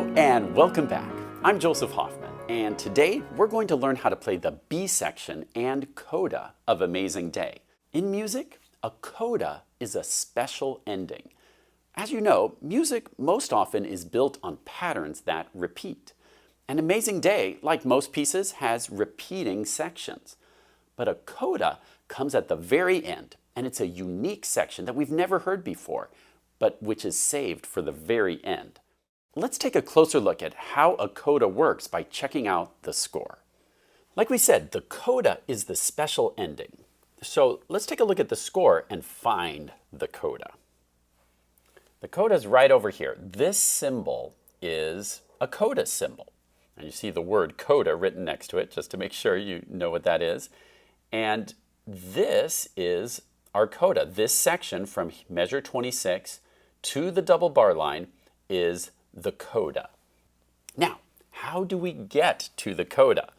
Hello and welcome back. I'm Joseph Hoffman, and today we're going to learn how to play the B section and coda of Amazing Day. In music, a coda is a special ending. As you know, music most often is built on patterns that repeat. An Amazing Day, like most pieces, has repeating sections. But a coda comes at the very end, and it's a unique section that we've never heard before, but which is saved for the very end. Let's take a closer look at how a coda works by checking out the score. Like we said, the coda is the special ending. So let's take a look at the score and find the coda. The coda is right over here. This symbol is a coda symbol. And you see the word coda written next to it, just to make sure you know what that is. And this is our coda. This section from measure 26 to the double bar line is the coda. Now, how do we get to the coda?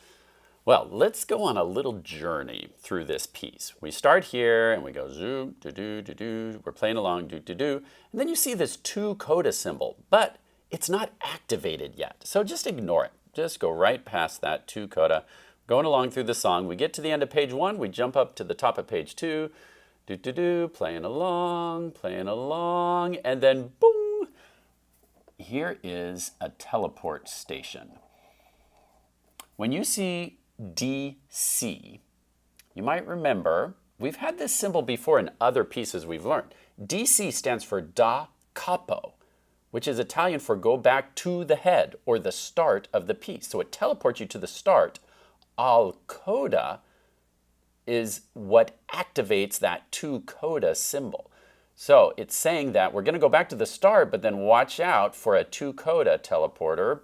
Well, let's go on a little journey through this piece. We start here and we go zoop, do, do. We're playing along, do. And then you see this two coda symbol, but it's not activated yet. So just ignore it. Just go right past that two coda. Going along through the song, we get to the end of page 1, we jump up to the top of page 2, playing along, and then boom! Here is a teleport station. When you see DC, you might remember we've had this symbol before in other pieces we've learned. DC stands for da capo, which is Italian for go back to the head or the start of the piece. So it teleports you to the start. Al coda is what activates that two coda symbol. So it's saying that we're going to go back to the start, but then watch out for a two coda teleporter.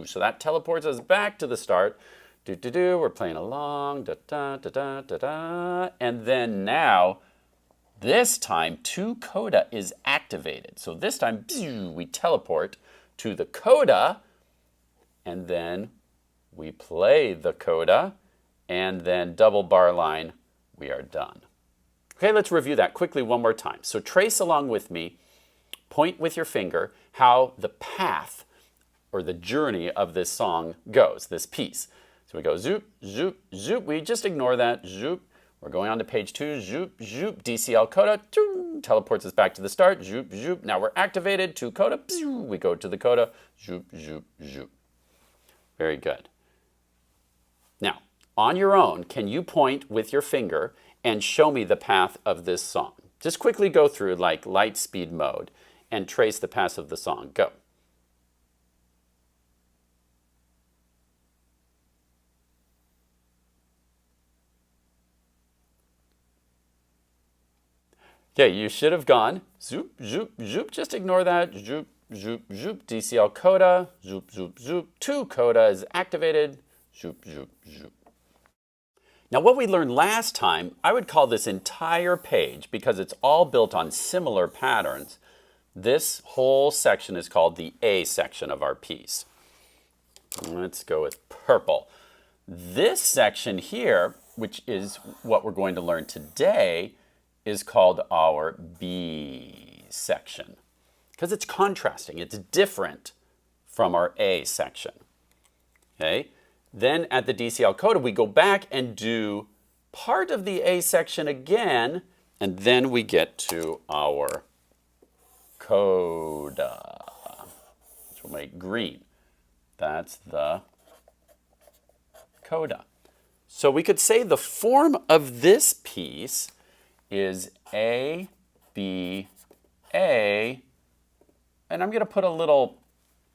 So that teleports us back to the start. We're playing along, and then now, this time, two coda is activated. So this time, we teleport to the coda, and then we play the coda, and then double bar line, we are done. Okay, let's review that quickly one more time. So trace along with me, point with your finger how the path or the journey of this song goes, this piece. So we go zoop, zoop, zoop. We just ignore that, zoop. We're going on to page 2, zoop, zoop, DCL coda, teleports us back to the start, zoop, zoop. Now we're activated, two coda, we go to the coda, zoop, zoop, zoop. Very good. Now, on your own, can you point with your finger and show me the path of this song? Just quickly go through like light speed mode and trace the path of the song. Go. Okay, you should have gone zoop, zoop, zoop. Just ignore that. Zoop, zoop, zoop. DCL coda. Zoop, zoop, zoop. Two coda is activated. Zoop, zoop, zoop. Now what we learned last time, I would call this entire page, because it's all built on similar patterns, this whole section is called the A section of our piece. Let's go with purple. This section here, which is what we're going to learn today, is called our B section, because it's contrasting. It's different from our A section. Okay? Then at the DCL coda, we go back and do part of the A section again, and then we get to our coda, which will make green. That's the coda. So we could say the form of this piece is A, B, A, and I'm going to put a little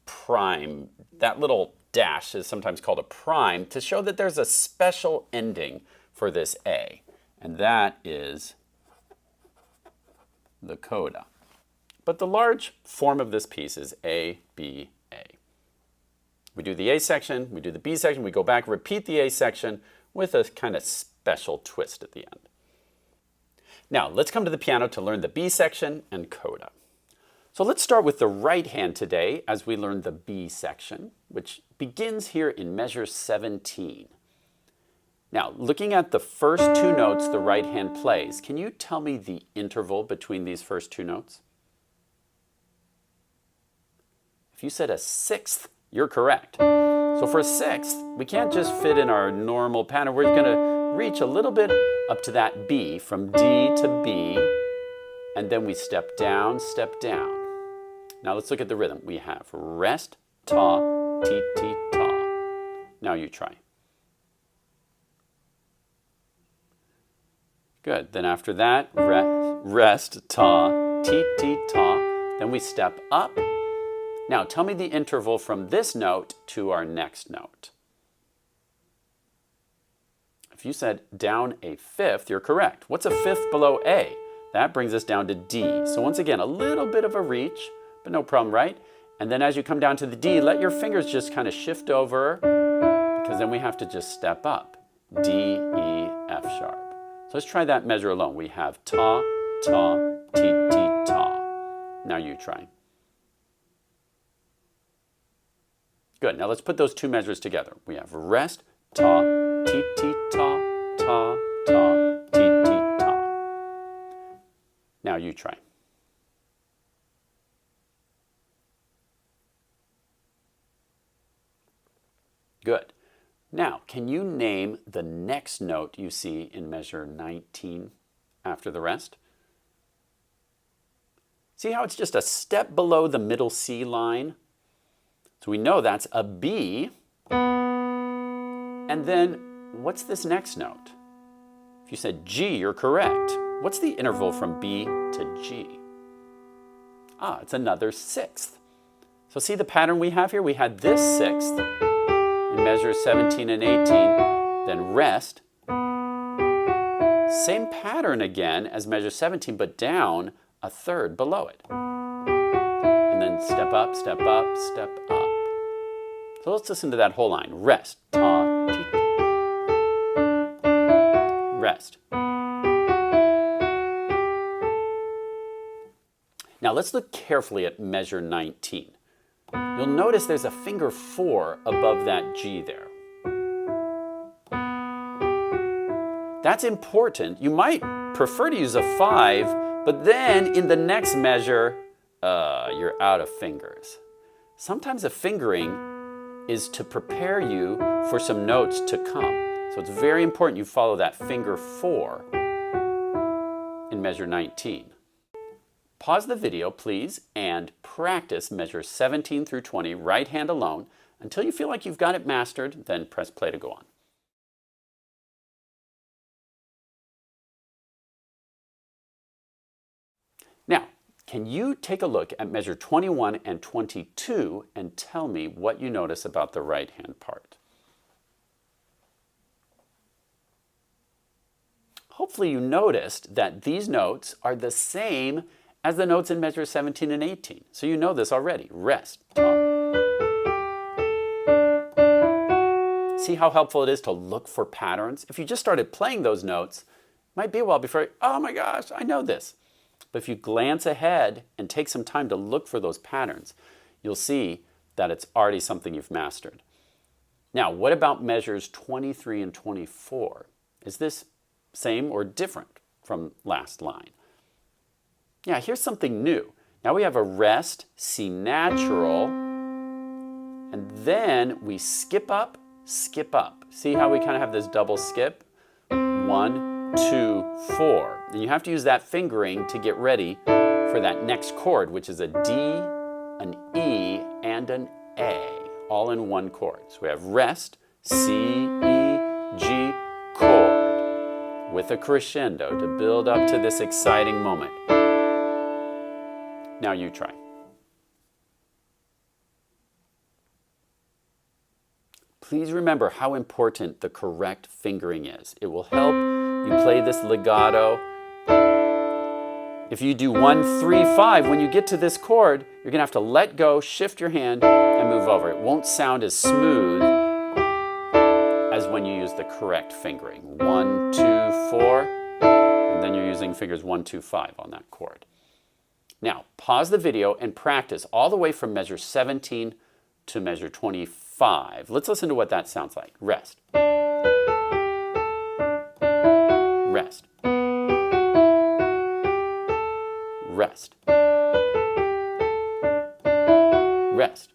prime, that little dash is sometimes called a prime, to show that there's a special ending for this A, and that is the coda. But the large form of this piece is A, B, A. We do the A section, we do the B section, we go back, repeat the A section with a kind of special twist at the end. Now, let's come to the piano to learn the B section and coda. So let's start with the right hand today as we learn the B section, which begins here in measure 17. Now, looking at the first two notes the right hand plays, can you tell me the interval between these first two notes? If you said a sixth You're correct. So for a sixth, we can't just fit in our normal pattern. We're going to reach a little bit up to that B, from D to B, and then we step down, step down. Now let's look at the rhythm. We have rest, ta, ti, ti, ta. Now you try. Good. Then after that, rest, ta, ti, ti, ta. Then we step up. Now tell me the interval from this note to our next note. If you said down a fifth, you're correct. What's a fifth below A? That brings us down to D. So once again, a little bit of a reach, but no problem, right? And then as you come down to the D, let your fingers just kind of shift over, because then we have to just step up. D, E, F sharp. So let's try that measure alone. We have ta, ta, ti, ti, ta. Now you try. Good. Now let's put those two measures together. We have rest, ta, ti, ti, ta, ta, ta, ti, ti, ta. Now you try. Good. Now, can you name the next note you see in measure 19 after the rest? See how it's just a step below the middle C line? So we know that's a B. And then what's this next note? If you said G, you're correct. What's the interval from B to G? Ah, it's another sixth. So see the pattern we have here? We had this sixth in measures 17 and 18, then rest. Same pattern again as measure 17, but down a third below it. And then step up, step up, step up. So let's listen to that whole line. Rest, ta, ti, rest. Now let's look carefully at measure 19. You'll notice there's a finger 4 above that G there. That's important. You might prefer to use a 5, but then in the next measure, you're out of fingers. Sometimes a fingering is to prepare you for some notes to come. So it's very important you follow that finger 4 in measure 19. Pause the video, please, and practice measures 17 through 20, right hand alone, until you feel like you've got it mastered, then press play to go on. Now, can you take a look at measure 21 and 22 and tell me what you notice about the right hand part? Hopefully you noticed that these notes are the same as the notes in measure 17 and 18. So you know this already. Rest, ta. See how helpful it is to look for patterns? If you just started playing those notes, it might be a while before, oh my gosh, I know this. But if you glance ahead and take some time to look for those patterns, you'll see that it's already something you've mastered. Now, what about measures 23 and 24? Is this same or different from last line? Yeah, here's something new. Now we have a rest, C natural, and then we skip up, skip up. See how we kind of have this double skip? 1, 2, 4. And you have to use that fingering to get ready for that next chord, which is a D, an E, and an A, all in one chord. So we have rest, C, E, G, chord, with a crescendo to build up to this exciting moment. Now you try. Please remember how important the correct fingering is. It will help you play this legato. If you do 1, 3, 5, when you get to this chord, you're going to have to let go, shift your hand, and move over. It won't sound as smooth as when you use the correct fingering. 1, 2, 4, and then you're using fingers 1, 2, 5 on that chord. Now, pause the video and practice all the way from measure 17 to measure 25. Let's listen to what that sounds like. Rest. Rest. Rest. Rest.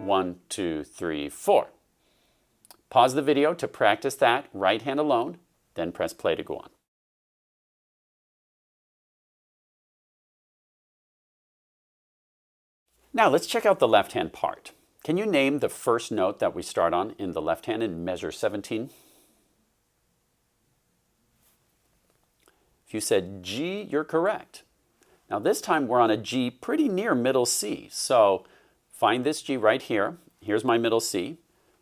1, 2, 3, 4. Pause the video to practice that right hand alone, then press play to go on. Now let's check out the left hand part. Can you name the first note that we start on in the left hand in measure 17? If you said G, you're correct. Now this time we're on a G pretty near middle C. So find this G right here. Here's my middle C.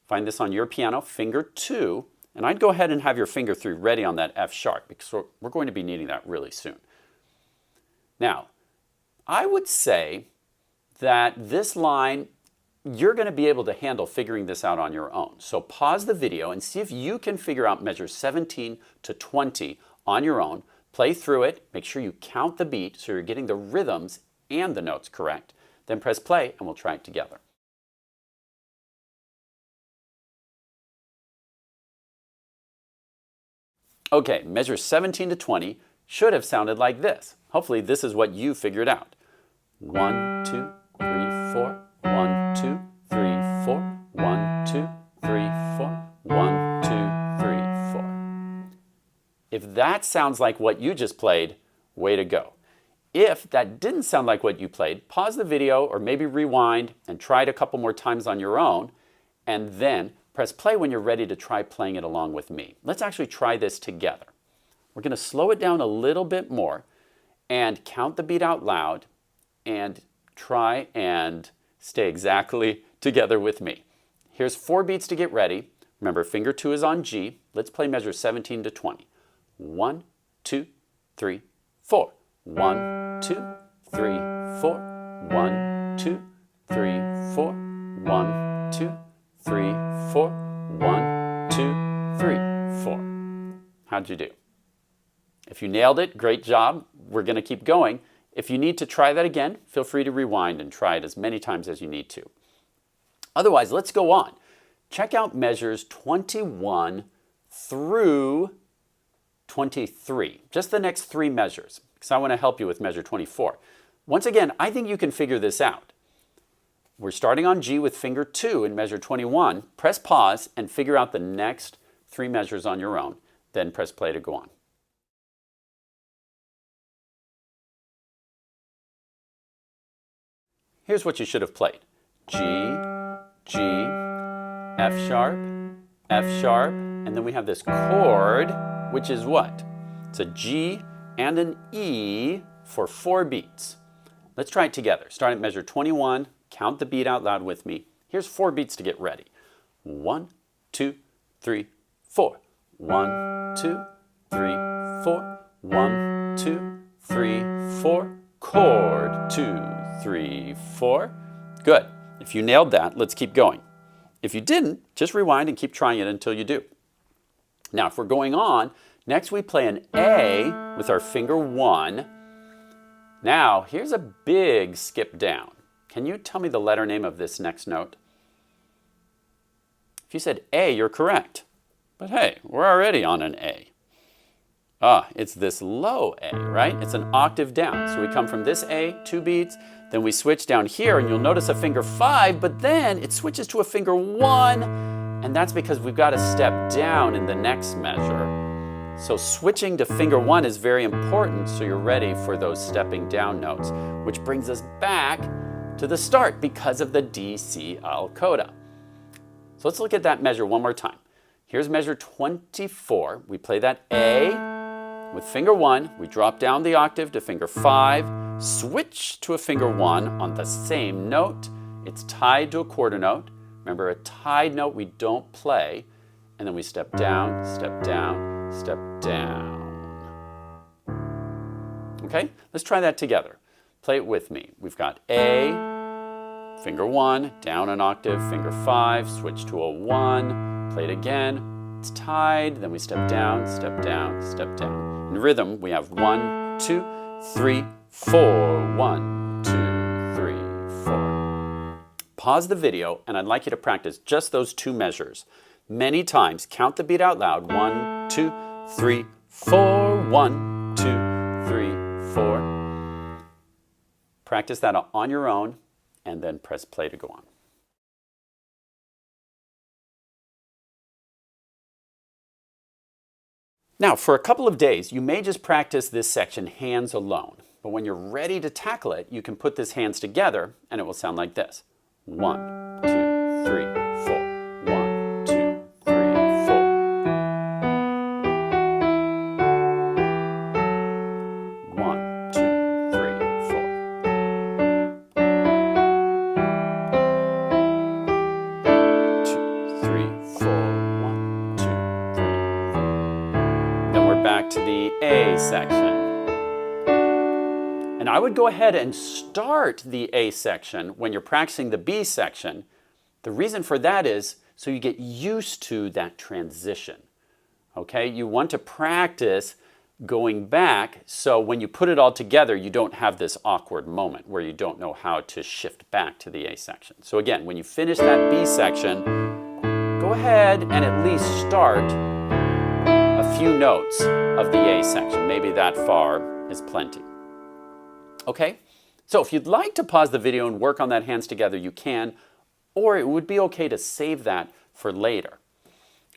Find this on your piano, finger 2. And I'd go ahead and have your finger 3 ready on that F sharp because we're going to be needing that really soon. Now, I would say that this line, you're going to be able to handle figuring this out on your own. So pause the video and see if you can figure out measures 17 to 20 on your own. Play through it, make sure you count the beat so you're getting the rhythms and the notes correct. Then press play and we'll try it together. Okay, measures 17 to 20 should have sounded like this. Hopefully this is what you figured out. 1, 2, 3, 4, 1, 2, 3, 4, 1, 2, 3, 4, 1, 2, 3, 4. If that sounds like what you just played, way to go. If that didn't sound like what you played, pause the video or maybe rewind and try it a couple more times on your own, and then press play when you're ready to try playing it along with me. Let's actually try this together. We're going to slow it down a little bit more and count the beat out loud and try and stay exactly together with me. Here's 4 beats to get ready. Remember, finger 2 is on G. Let's play measure 17 to 20. 1, 2, 3, 4. 1, 2, 3, 4. 1, 2, 3, 4. 1, 2, 3, 4. 1, 2, 3, 4. How'd you do? If you nailed it, great job. We're going to keep going. If you need to try that again, feel free to rewind and try it as many times as you need to. Otherwise, let's go on. Check out measures 21 through 23, just the next 3 measures, because I want to help you with measure 24. Once again, I think you can figure this out. We're starting on G with finger 2 in measure 21. Press pause and figure out the next 3 measures on your own. Then press play to go on. Here's what you should have played. G, G, F sharp, F sharp, and then we have this chord, which is what? It's a G and an E for 4 beats. Let's try it together. Start at measure 21, count the beat out loud with me. Here's 4 beats to get ready. 1, 2, 3, 4. 1, 2, 3, 4. 1, 2, 3, 4. Chord 2, 3, 4. Good. If you nailed that, let's keep going. If you didn't, just rewind and keep trying it until you do. Now, if we're going on, next we play an A with our finger 1. Now, here's a big skip down. Can you tell me the letter name of this next note? If you said A, you're correct. But hey, we're already on an A. It's this low A, right? It's an octave down. So we come from this A, 2 beats, then we switch down here, and you'll notice a finger 5, but then it switches to a finger 1, and that's because we've got to step down in the next measure. So switching to finger 1 is very important, so you're ready for those stepping down notes, which brings us back to the start because of the D-C-L coda. So let's look at that measure one more time. Here's measure 24. We play that A. With finger 1, we drop down the octave to finger 5, switch to a finger 1 on the same note. It's tied to a quarter note. Remember, a tied note we don't play. And then we step down, step down, step down. Okay, let's try that together. Play it with me. We've got A, finger 1, down an octave, finger 5, switch to a 1, play it again. It's tied, then we step down, step down, step down. In rhythm, we have 1, 2, 3, 4. 1, 2, 3, 4. Pause the video, and I'd like you to practice just those 2 measures. Many times, count the beat out loud. 1, 2, 3, 4. 1, 2, 3, 4. Practice that on your own, and then press play to go on. Now, for a couple of days, you may just practice this section hands alone. But when you're ready to tackle it, you can put this hands together and it will sound like this. 1, 2, 3, 4. 1, 2, 3, 4. 1, 2, 3, 4. 2, 3, 4. 1, 2, 3, 4. Then we're back to the A section. And I would go ahead and start the A section when you're practicing the B section. The reason for that is so you get used to that transition. Okay, you want to practice going back so when you put it all together, you don't have this awkward moment where you don't know how to shift back to the A section. So again, when you finish that B section, go ahead and at least start a few notes of the A section. Maybe that far is plenty. Okay, so if you'd like to pause the video and work on that hands together, you can, or it would be okay to save that for later.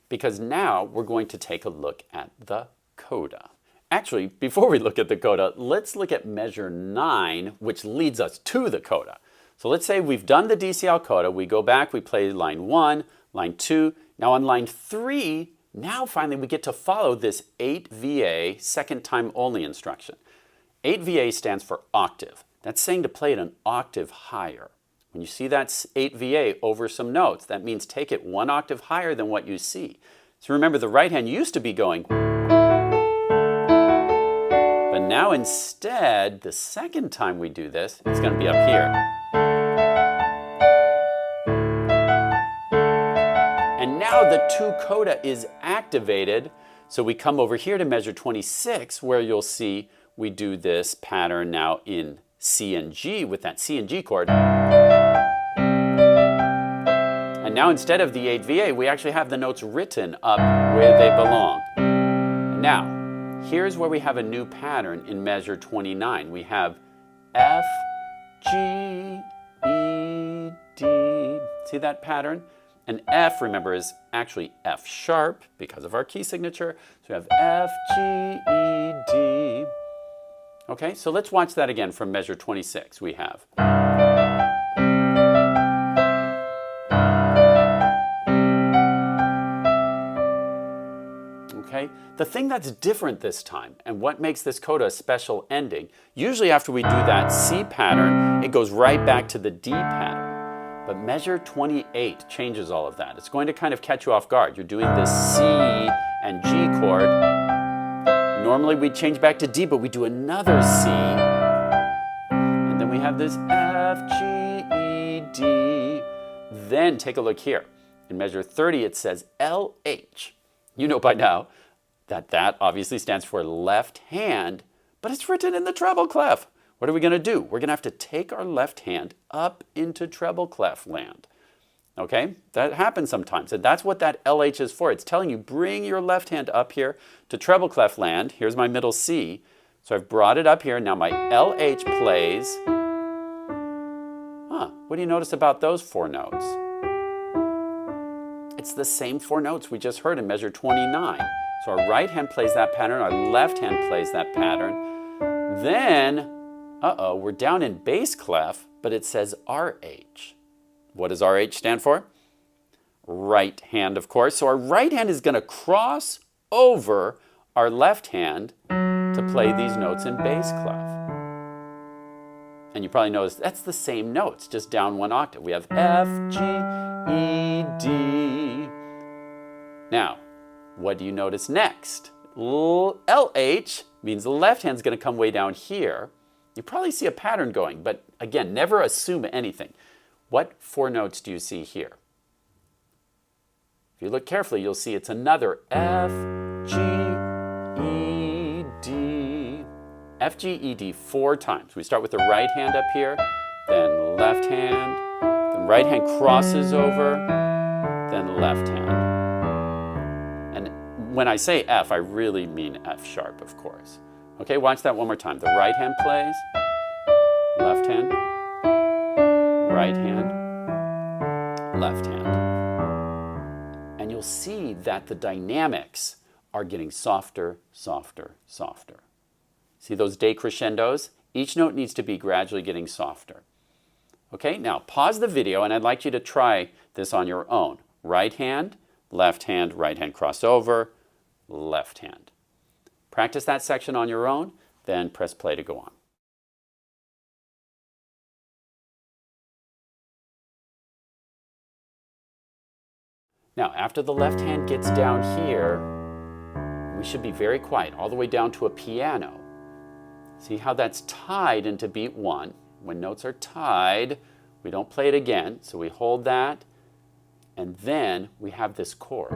Because now we're going to take a look at the coda. Actually, before we look at the coda, let's look at measure 9, which leads us to the coda. So let's say we've done the DCL coda, we go back, we play line 1, line 2, now on line 3, now finally we get to follow this 8VA, second time only instruction. 8VA stands for octave. That's saying to play it an octave higher. When you see that 8VA over some notes, that means take it one octave higher than what you see. So remember, the right hand used to be going, but now instead, the second time we do this, it's going to be up here. And now the 2 coda is activated, so we come over here to measure 26, where you'll see we do this pattern now in C and G with that C and G chord. And now instead of the 8VA, we actually have the notes written up where they belong. Now, here's where we have a new pattern in measure 29. We have F, G, E, D. See that pattern? And F, remember, is actually F sharp because of our key signature. So we have F, G, E, D. Okay, so let's watch that again from measure 26. We have. Okay, the thing that's different this time and what makes this coda a special ending, usually after we do that C pattern, it goes right back to the D pattern. But measure 28 changes all of that. It's going to kind of catch you off guard. You're doing this C and G chord. Normally we'd change back to D, but we do another C. And then we have this F, G, E, D. Then take a look here. In measure 30, it says LH. You know by now that that obviously stands for left hand, but it's written in the treble clef. What are we going to do? We're going to have to take our left hand up into treble clef land. Okay, that happens sometimes, and that's what that LH is for. It's telling you, bring your left hand up here to treble clef land. Here's my middle C. So I've brought it up here. Now my LH plays. What do you notice about those 4 notes? It's the same 4 notes we just heard in measure 29. So our right hand plays that pattern, our left hand plays that pattern. Then, we're down in bass clef, but it says RH. What does RH stand for? Right hand, of course. So our right hand is going to cross over our left hand to play these notes in bass clef. And you probably noticed that's the same notes, just down 1 octave. We have F, G, E, D. Now, what do you notice next? LH means the left hand's going to come way down here. You probably see a pattern going, but again, never assume anything. What 4 notes do you see here? If you look carefully, you'll see it's another F, G, E, D. F, G, E, D 4 times. We start with the right hand up here, then left hand, then right hand crosses over, then left hand. And when I say F, I really mean F sharp, of course. Okay, watch that one more time. The right hand plays, left hand, right hand, left hand. And you'll see that the dynamics are getting softer, softer, softer. See those decrescendos? Each note needs to be gradually getting softer. Okay, now pause the video and I'd like you to try this on your own. Right hand right hand crossover, left hand. Practice that section on your own, then press play to go on. Now, after the left hand gets down here, we should be very quiet, all the way down to a piano. See how that's tied into beat 1. When notes are tied, we don't play it again, so we hold that, and then we have this chord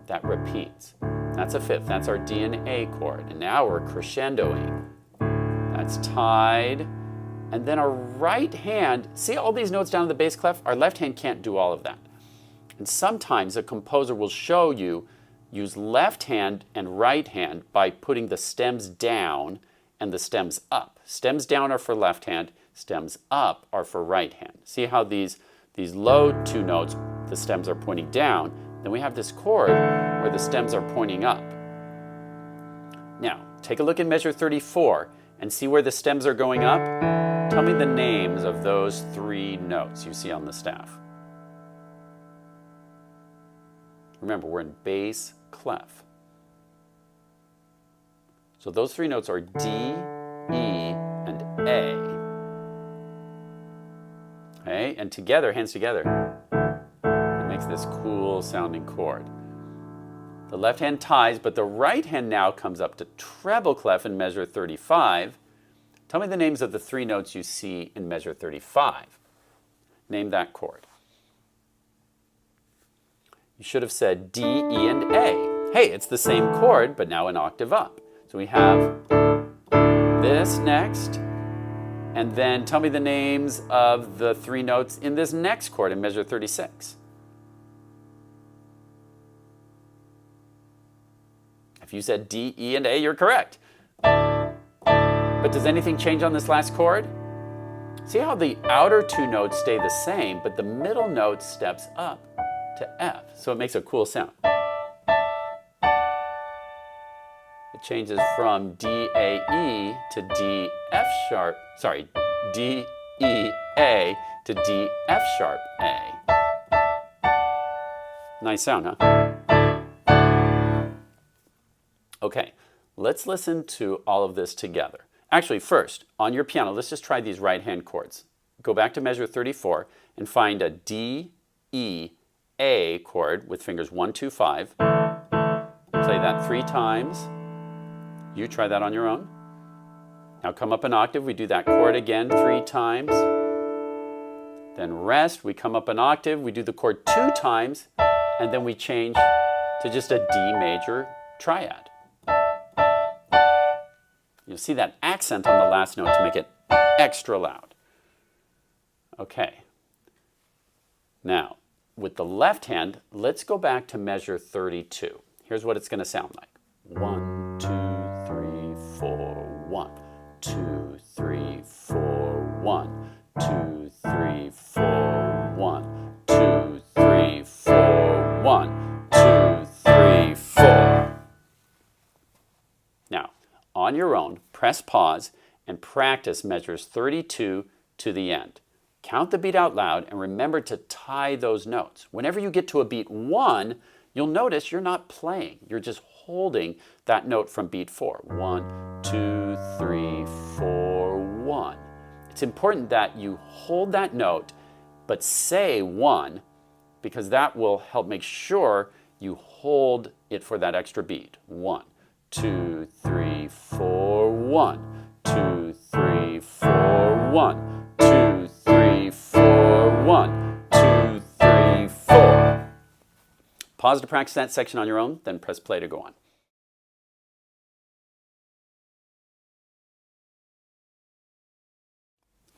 that repeats. That's a fifth, that's our D and A chord, and now we're crescendoing. That's tied, and then our right hand, see all these notes down in the bass clef? Our left hand can't do all of that. And sometimes a composer will show you use left hand and right hand by putting the stems down and the stems up. Stems down are for left hand, stems up are for right hand. See how these low two notes, the stems are pointing down, then we have this chord where the stems are pointing up. Now, take a look at measure 34 and see where the stems are going up. Tell me the names of those 3 notes you see on the staff. Remember, we're in bass clef. So those 3 notes are D, E, and A. Okay, and together, hands together, it makes this cool sounding chord. The left hand ties, but the right hand now comes up to treble clef in measure 35. Tell me the names of the 3 notes you see in measure 35. Name that chord. You should have said D, E, and A. Hey, it's the same chord, but now an octave up. So we have this next, and then tell me the names of the 3 notes in this next chord in measure 36. If you said D, E, and A, you're correct. But does anything change on this last chord? See how the outer 2 notes stay the same, but the middle note steps up to F, so it makes a cool sound. It changes from D, A, E to D, F sharp, sorry, D, E, A to D, F sharp, A. Nice sound, huh? Okay, let's listen to all of this together. Actually, first, on your piano, let's just try these right hand chords. Go back to measure 34 and find a D, E, A chord with fingers 1, 2, 5. Play that 3 times. You try that on your own. Now come up an octave. We do that chord again 3 times. Then rest. We come up an octave. We do the chord 2 times. And then we change to just a D major triad. You'll see that accent on the last note to make it extra loud. Okay. Now, with the left hand, let's go back to measure 32. Here's what it's going to sound like. 1, 2, 3, 4, 1, 2, 3, 4, 1, 2, 3, 4, 1, 2, 3, 4, 1, 2, 3, 4. Now, on your own, press pause and practice measures 32 to the end. Count the beat out loud and remember to tie those notes. Whenever you get to a beat 1, you'll notice you're not playing. You're just holding that note from beat 4. 1, 2, 3, 4, 1. It's important that you hold that note but say 1 because that will help make sure you hold it for that extra beat. 1, 2, 3, 4, 1, 2, 3, 4, 1, 2, 3, 4, 1, 2, 3, 4. Pause to practice that section on your own, then press play to go on.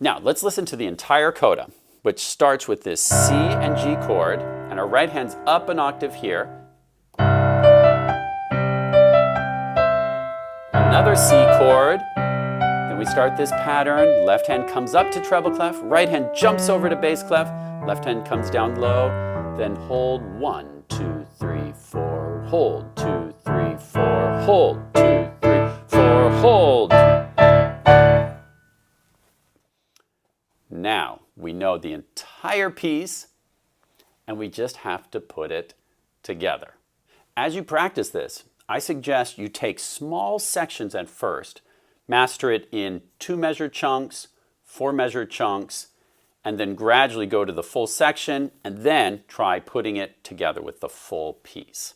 Now, let's listen to the entire coda, which starts with this C and G chord, and our right hand's up an octave here. Another C chord. Then we start this pattern. Left hand comes up to treble clef, right hand jumps over to bass clef, left hand comes down low, then hold 1, 2, 3, 4, hold 2, 3, 4, hold. 2, 3, 4, hold. Now we know the entire piece and we just have to put it together. As you practice this, I suggest you take small sections at first, master it in 2 measured chunks, 4 measured chunks, and then gradually go to the full section and then try putting it together with the full piece.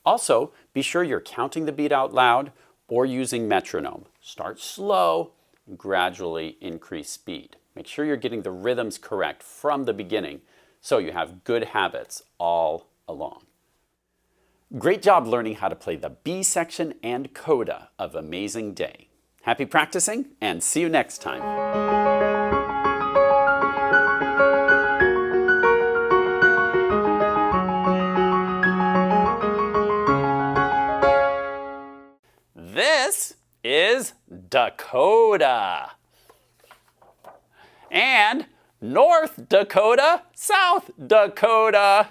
Also, be sure you're counting the beat out loud or using metronome. Start slow and gradually increase speed. Make sure you're getting the rhythms correct from the beginning so you have good habits all along. Great job learning how to play the B section and coda of Amazing Day. Happy practicing and see you next time. This is Dakota. And North Dakota, South Dakota.